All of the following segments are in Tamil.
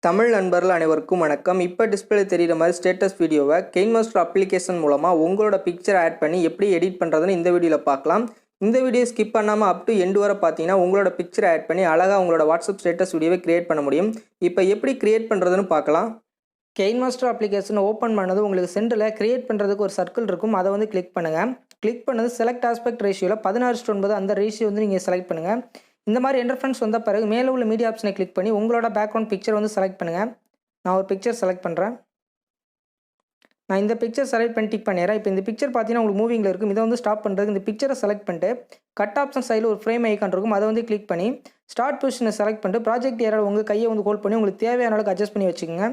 தமிழ் நண்பர்கள் அனைவருக்கும் வணக்கம். இப்போ டிஸ்பிளே தெரிகிற மாதிரி ஸ்டேட்டஸ் வீடியோவை கெயின்மாஸ்டர் அப்ளிகேஷன் மூலமாக உங்களோட பிக்சர் ஆட் பண்ணி எப்படி எடிட் பண்ணுறதுன்னு இந்த வீடியோவில் பார்க்கலாம். இந்த வீடியோ ஸ்கிப் பண்ணாமல் அப் டு எண்டு வரை பார்த்தீங்கன்னா உங்களோட பிக்சர் ஆட் பண்ணி அழகாக உங்களோட வாட்ஸ்அப் ஸ்டேட்டஸ் வீடியோவை கிரியேட் பண்ண முடியும். இப்போ எப்படி கிரியேட் பண்ணுறதுன்னு பார்க்கலாம். கெயின்மாஸ்டர் அப்ளிகேஷன் ஓப்பன் பண்ணது உங்களுக்கு சென்டரில் கிரியேட் பண்ணுறதுக்கு ஒரு சர்க்கிள் இருக்கும். அதை வந்து கிளிக் பண்ணுங்கள். கிளிக் பண்ணது செலக்ட் ஆஸ்பெக்ட் ரேஷியோவில் 16:9 அந்த ரேஷியோ வந்து நீங்கள் செலக்ட் பண்ணுங்கள். இந்த மாதிரி இன்டர்ஃபரன்ஸ் வந்த பிறகு மேலே உள்ள மீடியா ஆப்ஷனை கிளிக் பண்ணி உங்களோட பேக்ரவுண்ட் பிக்சர் வந்து செலக்ட் பண்ணுங்கள். நான் ஒரு பிக்சர் செலக்ட் பண்ணுறேன். நான் இந்த பிக்சர் செலக்ட் பண்ணி டிக் பண்ணிடுறேன். இப்போ இந்த பிக்சர் பார்த்தீங்கன்னா உங்களுக்கு மூவிங்கில் இருக்கும். இதை வந்து ஸ்டாப் பண்ணுறதுக்கு இந்த பிக்சரை செலக்ட் பண்ணிட்டு கட் ஆப்ஷன் சைடில் ஒரு ஃப்ரேம் ஐக்கான் இருக்கும். அதை வந்து கிளிக் பண்ணி ஸ்டார்ட் பொசிஷனை செலக்ட் பண்ணிட்டு ப்ராஜெக்ட் ஏரியாவில் உங்கள் கையை வந்து ஹோல்ட் பண்ணி உங்களுக்கு தேவையான அளவுக்கு அட்ஜஸ்ட் பண்ணி வச்சுக்கோங்க.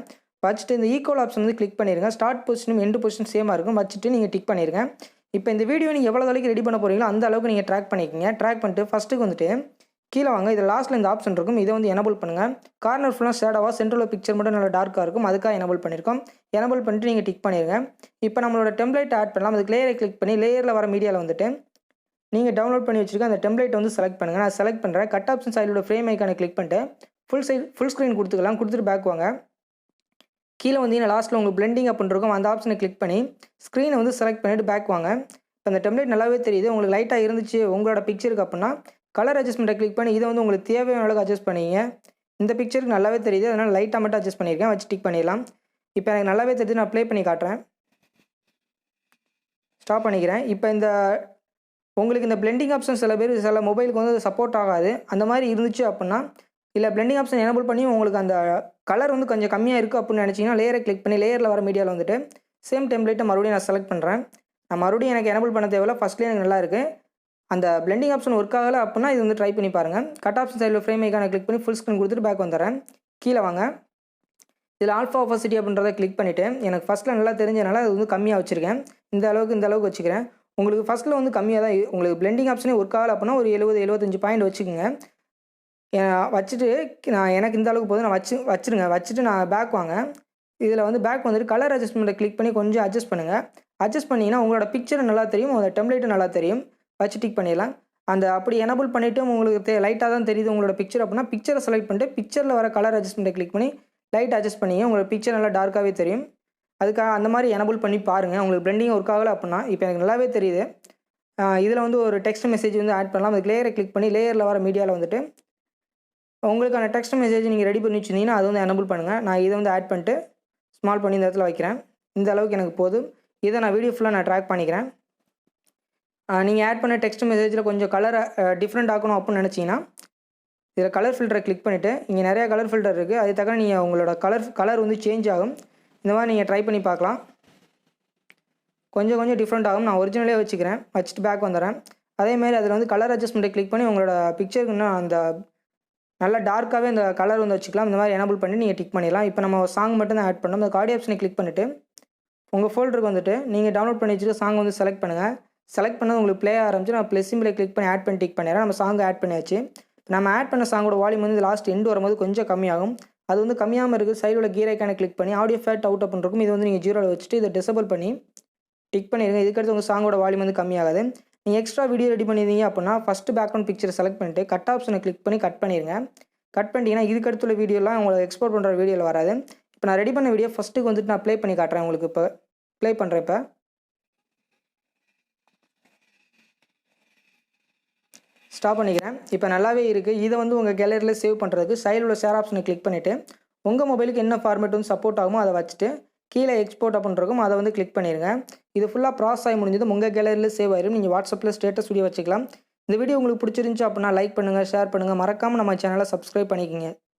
வச்சுட்டு இந்த ஈக்குவல் ஆப்ஷன் வந்து கிளிக் பண்ணிடுங்க. ஸ்டார்ட் பொசிஷனும் எண்டு பொசிஷன் சேமாக இருக்கும். வச்சுட்டு நீங்கள் டிக் பண்ணிடுங்க. இப்போ இந்த வீடியோ நீங்கள் எவ்வளோ அளவுக்கு ரெடி பண்ண போகிறீங்களோ அந்த அளவுக்கு நீங்கள் ட்ராக் பண்ணிக்கோங்க. ட்ராக் பண்ணிட்டு ஃபஸ்ட்டுக்கு வந்துட்டு கீழே வாங்க. இதில் லாஸ்ட்டில் இந்த ஆப்ஷன் இருக்கும். இதை வந்து எனபிள் பண்ணுங்கள். கார்னர் ஃபுல்லாக ஷேடாவாக சென்ட்ரல் பிக்சர் மட்டும் நல்லா டார்க்காக இருக்கும். அதுக்காக எனபிள் பண்ணியிருக்கோம். எனபிள் பண்ணிட்டு நீங்கள் டிக் பண்ணிடுங்க. இப்போ நம்மளோட டெம்ப்ளேட் ஆட் பண்ணலாம். அதுக்கு லேயரை கிளிக் பண்ணி லேயரில் வர மீடியாவில் வந்துட்டு நீங்கள் டவுன்லோட் பண்ணி வச்சுருக்க அந்த டெம்ப்ளேட் வந்து செலக்ட் பண்ணுங்கள். நான் செலக்ட் பண்ணுறேன். கட் ஆப்ஷன் சைடோட ஃப்ரேம் ஐக்கானை கிளிக் பண்ணிட்டு ஃபுல் ஸ்க்ரீன் கொடுத்துக்கலாம். கொடுத்துட்டு பேக் வாங்க. கீழே வந்தீங்கன்னா லாஸ்ட்டில் உங்களுக்கு பிளெண்டிங் அப்படின்னு இருக்கும். அந்த ஆப்ஷனை கிளிக் பண்ணி ஸ்க்ரீனை வந்து செலக்ட் பண்ணிவிட்டு பேக் வாங்க. இப்போ அந்த டெம்ப்ளேட் நல்லாவே தெரியுது. உங்களுக்கு லைட்டாக இருந்துச்சு உங்களோட பிக்சருக்கு அப்படின்னா கலர் அட்ஜஸ்ட்மெண்ட்டை கிளிக் பண்ணி இதை வந்து உங்களுக்கு தேவையான அளவுக்கு அட்ஜஸ்ட் பண்ணிங்க. இந்த பிக்சருக்கு நல்லாவே தெரியுது. அதனால் லைட்டாக மட்டும் அட்ஜஸ்ட் பண்ணியிருக்கேன். வச்சு டிக் பண்ணிடலாம். இப்போ எனக்கு நல்லாவே தெரியுது. நான் ப்ளே பண்ணி காட்டுறேன். ஸ்டாப் பண்ணிக்கிறேன். இப்போ இந்த உங்களுக்கு இந்த பிளெண்டிங் ஆப்ஷன் சில மொபைலுக்கு வந்து சப்போர்ட் ஆகாது. அந்த மாதிரி இருந்துச்சு அப்படின்னா இல்லை பிளெண்டிங் ஆப்ஷன் எனபிள் பண்ணி உங்களுக்கு அந்த கலர் வந்து கொஞ்சம் கம்மியாக இருக்குது அப்படின்னு நினச்சிங்கன்னா லேயரை கிளிக் பண்ணி லேயரில் வர மீடியாவில் வந்துட்டு சேம் டெம்ப்ளேட்டை மறுபடியும் நான் செலக்ட் பண்ணுறேன். நான் மறுபடியும் எனக்கு எனபிள் பண்ண தேவையில்ல. ஃபஸ்ட்லேயே எனக்கு நல்லா இருக்குது. அந்த பிளெண்டிங் ஆப்ஷன் ஒர்க் ஆகலை அப்படின்னா இது வந்து ட்ரை பண்ணி பாருங்கள். கட் ஆப்ஷன் சைடில் ஃப்ரேம் ஐக்கானை கிளிக் பண்ணி ஃபுல் ஸ்க்ரீன் கொடுத்துட்டு பேக் வந்துடுறேன். கீழே வாங்க. இதில் ஆல்ஃபா ஆப்போசிட்டி அப்படின்றத கிளிக் பண்ணிவிட்டு எனக்கு ஃபஸ்ட்டில் நல்லா தெரிஞ்சதுனால அது வந்து கம்மியாக வச்சுருக்கேன். இந்த அளவுக்கு வச்சுக்கிறேன். உங்களுக்கு ஃபஸ்ட்டில் வந்து கம்மியாக தான் உங்களுக்கு பிளெண்டிங் ஆப்ஷனே ஒர்க் ஆகலை அப்படின்னா ஒரு 70-75 பாயிண்ட் வச்சுக்கோங்க. வச்சுட்டு நான் எனக்கு இந்த அளவுக்கு போதும். நான் வச்சுருங்க. வச்சுட்டு நான் பேக் வாங்க. இதில் வந்து பேக் வந்துட்டு கலர் அட்ஜஸ்ட்மெண்ட்டை கிளிக் பண்ணி கொஞ்சம் அட்ஜஸ்ட் பண்ணுங்கள். அட்ஜஸ்ட் பண்ணிங்கன்னா உங்களோட பிக்சர் நல்லா தெரியும். உங்களோட டெம்ப்ளேட்டும் நல்லா தெரியும். வச்சு டிக் பண்ணிடலாம். அந்த அப்படி எனபிள் பண்ணிவிட்டு உங்களுக்கு லைட்டாக தான் தெரியுது உங்களோட பிக்சர் அப்படின்னா பிக்சரை செலக்ட் பண்ணிட்டு பிக்சரில் வர கலர் அட்ஜஸ்ட்மெண்ட்டை கிளிக் பண்ணி லைட் அட்ஜஸ்ட் பண்ணிங்க. உங்களோட பிக்சர் நல்லா டார்க்காகவே தெரியும். அதுக்காக அந்த மாதிரி எனபிள் பண்ணி பாருங்கள். உங்களுக்கு பிளெண்டிங் ஒர்க் ஆகலை அப்படின்னா இப்போ எனக்கு நல்லாவே தெரியுது. இதில் வந்து ஒரு டெக்ஸ்ட் மெசேஜ் வந்து ஆட் பண்ணலாம். அதுக்கு லேயரை கிளிக் பண்ணி லேயரில் வர மீடியாவில் வந்துட்டு உங்களுக்கான டெக்ஸ்ட் மெசேஜ் நீங்கள் ரெடி பண்ணி வச்சுருந்தீங்கன்னா அது வந்து எனபிள் பண்ணுங்கள். நான் இதை வந்து ஆட் பண்ணிட்டு ஸ்மால் பண்ணி இந்த இடத்துல வைக்கிறேன். இந்த அளவுக்கு எனக்கு போதும். இதை நான் வீடியோ ஃபுல்லாக நான் ட்ராக் பண்ணிக்கிறேன். நீங்கள் ஆட் பண்ண டெக்ஸ்ட் மெசேஜில் கொஞ்சம் கலரை டிஃப்ரெண்ட் ஆக்கணும் அப்படின்னு நினச்சிங்கன்னா இதில் கலர் ஃபில்டரை கிளிக் பண்ணிவிட்டு இங்கே நிறையா கலர் ஃபில்டர் இருக்குது. அது தக்க நீங்கள் உங்களோட கலர் வந்து சேஞ்ச் ஆகும். இந்த மாதிரி நீங்கள் ட்ரை பண்ணி பார்க்கலாம். கொஞ்சம் டிஃப்ரெண்ட் ஆகும். நான் ஒரிஜினலே வச்சுக்கிறேன். வச்சுட்டு பேக் வந்துடுறேன். அதேமாதிரி அதில் வந்து கலர் அட்ஜஸ்ட்மெண்ட்டை கிளிக் பண்ணி உங்களோட பிக்சருக்கு இன்னும் அந்த நல்லா டார்க்காகவே இந்த கலர் வந்து வச்சுக்கலாம். இந்த மாதிரி எனபிள் பண்ணி நீங்கள் டிக் பண்ணிடலாம். இப்போ நம்ம சாங் மட்டும் தான் ஆட் பண்ணோம். அந்த ஆடியோ ஆப்ஷனை கிளிக் பண்ணிவிட்டு உங்கள் ஃபோல்டருக்கு வந்துட்டு நீங்கள் டவுன்லோட் பண்ணி வச்சுட்டு சாங் வந்து செலக்ட் பண்ணுங்கள். செலக்ட் பண்ணது உங்களுக்கு ப்ளே ஆரம்பிச்சு நான் ப்ளஸ் சிம்பிளை கிளிக் பண்ணி ஆட் பண்ணி டிக் பண்ணிடுறேன். நம்ம சாங் ஆட் பண்ணியாச்சு. நம்ம ஆட் பண்ண சாங்கோட வால்யூம் வந்து லாஸ்ட் எண்டு வரும்போது கொஞ்சம் கம்மியாகும். அது வந்து கம்மியாமல் இருக்குது. சைடில் கீர் ஐக்கானை கிளிக் பண்ணி ஆடியோ ஃபேட் அவுட் அப்படின்னு இருக்கும். இது வந்து நீங்கள் 0வில் வச்சுட்டு இதை டிசபிள் பண்ணி டிக் பண்ணிடுங்க. இதுக்கடுத்து உங்கள் சாங்கோட வால்யூம் வந்து கம்மியாகாது. நீங்கள் எக்ஸ்ட்ரா வீடியோ ரெடி பண்ணியிருந்தீங்க அப்படின்னா ஃபஸ்ட்டு பேக்ரவுண்ட் பிக்சரை செலக்ட் பண்ணிவிட்டு கட் ஆப்ஷனை கிளிக் பண்ணி கட் பண்ணிடுங்க. கட் பண்ணிட்டீங்கன்னா இதுக்கடுத்துள்ள வீடியோலாம் உங்களுக்கு எக்ஸ்போர்ட் பண்ணுற வீடியோவில் வராது. இப்போ நான் ரெடி பண்ண வீடியோ ஃபஸ்ட்டுக்கு வந்துட்டு நான் ப்ளே பண்ணி காட்டுறேன். உங்களுக்கு இப்போ ப்ளே பண்ணுறேன். இப்போ ஸ்டாப் பண்ணிக்கிறேன். இப்போ நல்லாவே இருக்குது. இதை வந்து உங்கள் கேலரியில் சேவ் பண்ணுறதுக்கு சைடில் உள்ள ஷேர் ஆப்ஷனை கிளிக் பண்ணிவிட்டு உங்கள் மொபைலுக்கு என்ன ஃபார்மேட் வந்து சப்போர்ட் ஆகுமோ அதை வச்சுட்டு கீழே எக்ஸ்போர்ட் அப்படின்றக்கும் அதை வந்து கிளிக் பண்ணிடுங்க. இது ஃபுல்லாக ப்ராசஸ் ஆகி முடிஞ்சது உங்கள் கேலரியில் சேவ் ஆயிடும். நீங்கள் வாட்ஸ்அப்பில் ஸ்டேட்டஸ் வீடியோ வச்சுக்கலாம். இந்த வீடியோ உங்களுக்கு பிடிச்சிருந்துச்சு அப்படின்னா லைக் பண்ணுங்கள், ஷேர் பண்ணுங்கள். மறக்காமல் நம்ம சேனலை சப்ஸ்கிரைப் பண்ணிக்கோங்க.